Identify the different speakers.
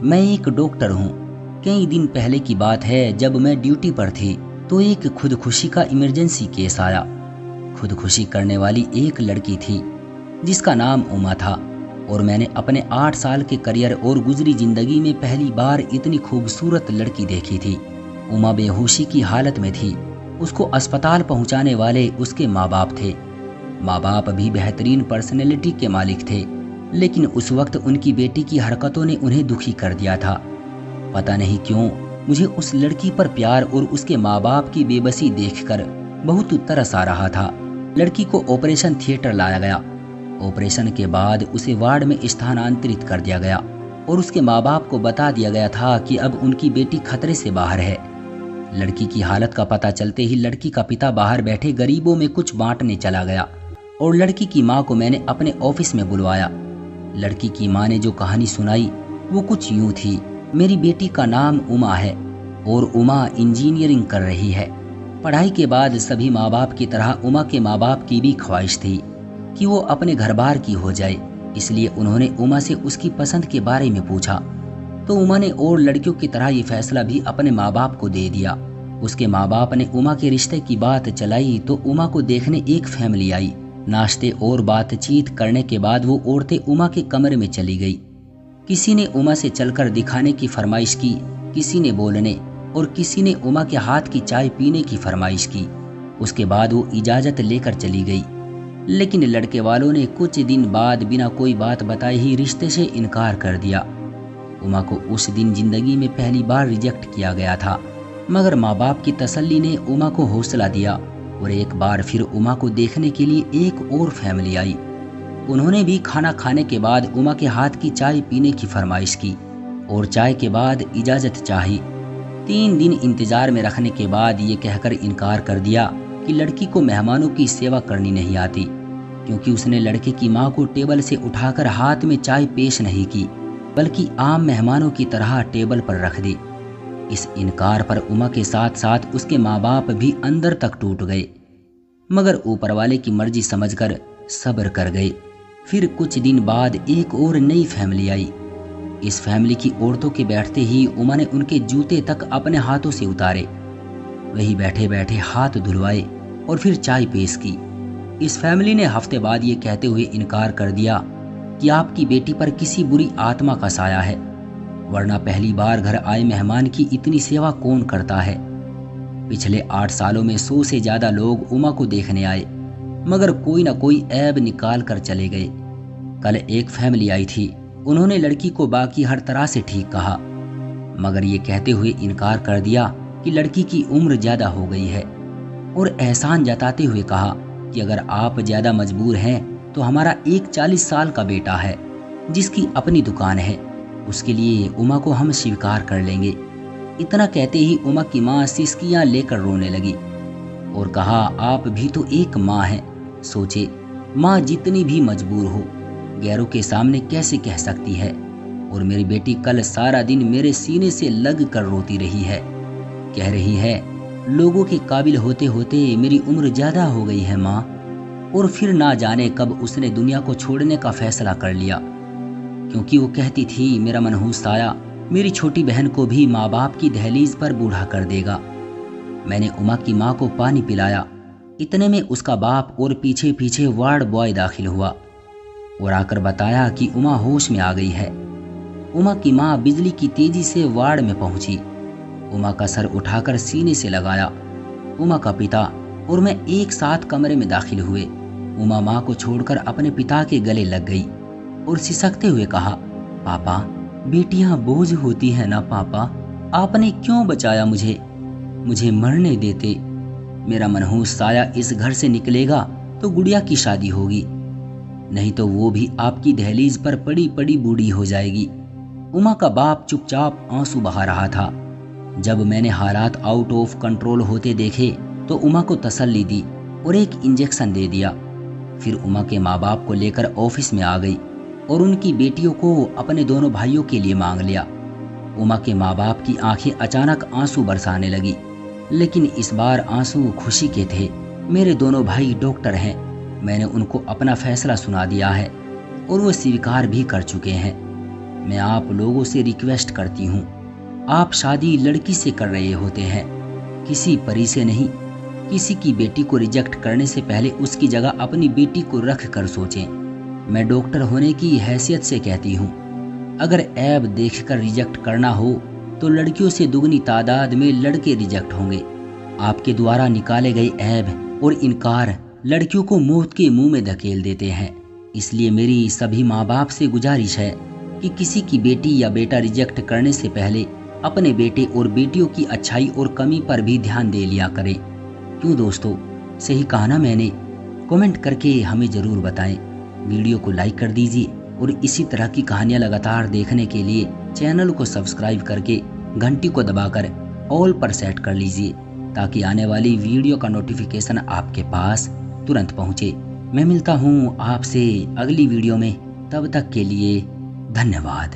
Speaker 1: मैं एक डॉक्टर हूँ। कई दिन पहले की बात है, जब मैं ड्यूटी पर थी तो एक खुदकुशी का इमरजेंसी केस आया। खुदकुशी करने वाली एक लड़की थी जिसका नाम उमा था, और मैंने अपने 8 साल के करियर और गुजरी जिंदगी में पहली बार इतनी खूबसूरत लड़की देखी थी। उमा बेहोशी की हालत में थी। उसको अस्पताल पहुंचाने वाले उसके माँ बाप थे। माँ बाप भी बेहतरीन पर्सनैलिटी के मालिक थे, लेकिन उस वक्त उनकी बेटी की हरकतों ने उन्हें दुखी कर दिया था। पता नहीं क्यों मुझे उस लड़की पर प्यार और उसके माँ बाप की बेबसी देखकर बहुत तरस आ रहा था। लड़की को ऑपरेशन थिएटर लाया गया। ऑपरेशन के बाद उसे वार्ड में स्थानांतरित कर दिया गया और उसके माँ बाप को बता दिया गया था कि अब उनकी बेटी खतरे से बाहर है। लड़की की हालत का पता चलते ही लड़की का पिता बाहर बैठे गरीबों में कुछ बांटने चला गया और लड़की की माँ को मैंने अपने ऑफिस में बुलवाया। लड़की की माँ ने जो कहानी सुनाई वो कुछ यूं थी। मेरी बेटी का नाम उमा है और उमा इंजीनियरिंग कर रही है। पढ़ाई के बाद सभी माँ बाप की तरह उमा के माँ बाप की भी ख्वाहिश थी कि वो अपने घर बार की हो जाए, इसलिए उन्होंने उमा से उसकी पसंद के बारे में पूछा तो उमा ने और लड़कियों की तरह ये फैसला भी अपने माँ बाप को दे दिया। उसके माँ बाप ने उमा के रिश्ते की बात चलाई तो उमा को देखने एक फैमिली आई। नाश्ते और बातचीत करने के बाद वो औरतें उमा के कमरे में चली गई। किसी ने उमा से चलकर दिखाने की फरमाइश की, किसी ने बोलने और किसी ने उमा के हाथ की चाय पीने की फरमाइश की। उसके बाद वो इजाजत लेकर चली गई, लेकिन लड़के वालों ने कुछ दिन बाद बिना कोई बात बताए ही रिश्ते से इनकार कर दिया। उमा को उस दिन जिंदगी में पहली बार रिजेक्ट किया गया था, मगर माँ बाप की तसल्ली ने उमा को हौसला दिया और एक बार फिर उमा को देखने के लिए एक और फैमिली आई। उन्होंने भी खाना खाने के बाद उमा के हाथ की चाय पीने की फरमाइश की और चाय के बाद इजाजत चाही। 3 दिन इंतजार में रखने के बाद ये कहकर इनकार कर दिया कि लड़की को मेहमानों की सेवा करनी नहीं आती, क्योंकि उसने लड़के की माँ को टेबल से उठाकर हाथ में चाय पेश नहीं की, बल्कि आम मेहमानों की तरह टेबल पर रख दी। इस इनकार पर उमा के साथ साथ उसके माँ बाप भी अंदर तक टूट गए, मगर ऊपर वाले की मर्जी समझकर सब्र कर गए। फिर कुछ दिन बाद एक और नई फैमिली आई। इस फैमिली की औरतों के बैठते ही उमा ने उनके जूते तक अपने हाथों से उतारे। वही बैठे बैठे हाथ धुलवाए और फिर चाय पेश की। इस फैमिली ने हफ्ते बाद ये कहते हुए इनकार कर दिया कि आपकी बेटी पर किसी बुरी आत्मा का साया है, वरना पहली बार घर आए मेहमान की इतनी सेवा कौन करता है। पिछले 8 सालों में 100 से ज्यादा लोग उमा को देखने आए, मगर कोई ना कोई ऐब निकाल कर चले गए। कल एक फैमिली आई थी। उन्होंने लड़की को बाकी हर तरह से ठीक कहा, मगर ये कहते हुए इनकार कर दिया कि लड़की की उम्र ज्यादा हो गई है, और एहसान जताते हुए कहा कि अगर आप ज्यादा मजबूर हैं तो हमारा एक 40 साल का बेटा है जिसकी अपनी दुकान है, उसके लिए उमा को हम स्वीकार कर लेंगे। इतना कहते ही उमा की माँ सिसकियां लेकर रोने लगी और कहा, आप भी तो एक माँ हैं। सोचे, माँ जितनी भी मजबूर हो गैरों के सामने कैसे कह सकती है, और मेरी बेटी कल सारा दिन मेरे सीने से लग कर रोती रही है। कह रही है, लोगों के काबिल होते होते मेरी उम्र ज्यादा हो गई है माँ। और फिर ना जाने कब उसने दुनिया को छोड़ने का फैसला कर लिया, क्योंकि वो कहती थी मेरा मनहूस साया मेरी छोटी बहन को भी माँ बाप की दहलीज पर बूढ़ा कर देगा। मैंने उमा की माँ को पानी पिलाया। इतने में उसका बाप और पीछे पीछे वार्ड बॉय दाखिल हुआ और आकर बताया कि उमा होश में आ गई है। उमा की माँ बिजली की तेजी से वार्ड में पहुंची। उमा का सर उठाकर सीने से लगाया। उमा का पिता और मैं एक साथ कमरे में दाखिल हुए। उमा माँ को छोड़कर अपने पिता के गले लग गई और सिसकते हुए कहा, पापा, बेटियां बोझ होती है ना पापा, आपने क्यों बचाया मुझे मरने देते। मेरा मनहूस साया इस घर से निकलेगा तो गुड़िया की शादी होगी, नहीं तो वो भी आपकी दहलीज पर पड़ी पड़ी बूढ़ी हो जाएगी। उमा का बाप चुपचाप आंसू बहा रहा था। जब मैंने हालात आउट ऑफ कंट्रोल होते देखे तो उमा को तसल्ली दी और एक इंजेक्शन दे दिया। फिर उमा के माँ बाप को लेकर ऑफिस में आ गई और उनकी बेटियों को अपने दोनों भाइयों के लिए मांग लिया। उमा के माँ बाप की आंखें अचानक आंसू बरसाने लगी, लेकिन इस बार आंसू खुशी के थे। मेरे दोनों भाई डॉक्टर हैं, मैंने उनको अपना फैसला सुना दिया है और वो स्वीकार भी कर चुके हैं। मैं आप लोगों से रिक्वेस्ट करती हूँ, आप शादी लड़की से कर रहे होते हैं, किसी परी से नहीं। किसी की बेटी को रिजेक्ट करने से पहले उसकी जगह अपनी बेटी को रख कर सोचें। मैं डॉक्टर होने की हैसियत से कहती हूँ, अगर ऐब देखकर रिजेक्ट करना हो तो लड़कियों से दुगनी तादाद में लड़के रिजेक्ट होंगे। आपके द्वारा निकाले गए ऐब और इनकार लड़कियों को मौत के मुंह में धकेल देते हैं। इसलिए मेरी सभी माँ बाप से गुजारिश है कि किसी की बेटी या बेटा रिजेक्ट करने से पहले अपने बेटे और बेटियों की अच्छाई और कमी पर भी ध्यान दे लिया करें। क्यों दोस्तों, सही कहा ना मैंने? कमेंट करके हमें ज़रूर बताएं। वीडियो को लाइक कर दीजिए और इसी तरह की कहानियाँ लगातार देखने के लिए चैनल को सब्सक्राइब करके घंटी को दबाकर ऑल पर सेट कर लीजिए, ताकि आने वाली वीडियो का नोटिफिकेशन आपके पास तुरंत पहुँचे। मैं मिलता हूँ आपसे अगली वीडियो में, तब तक के लिए धन्यवाद।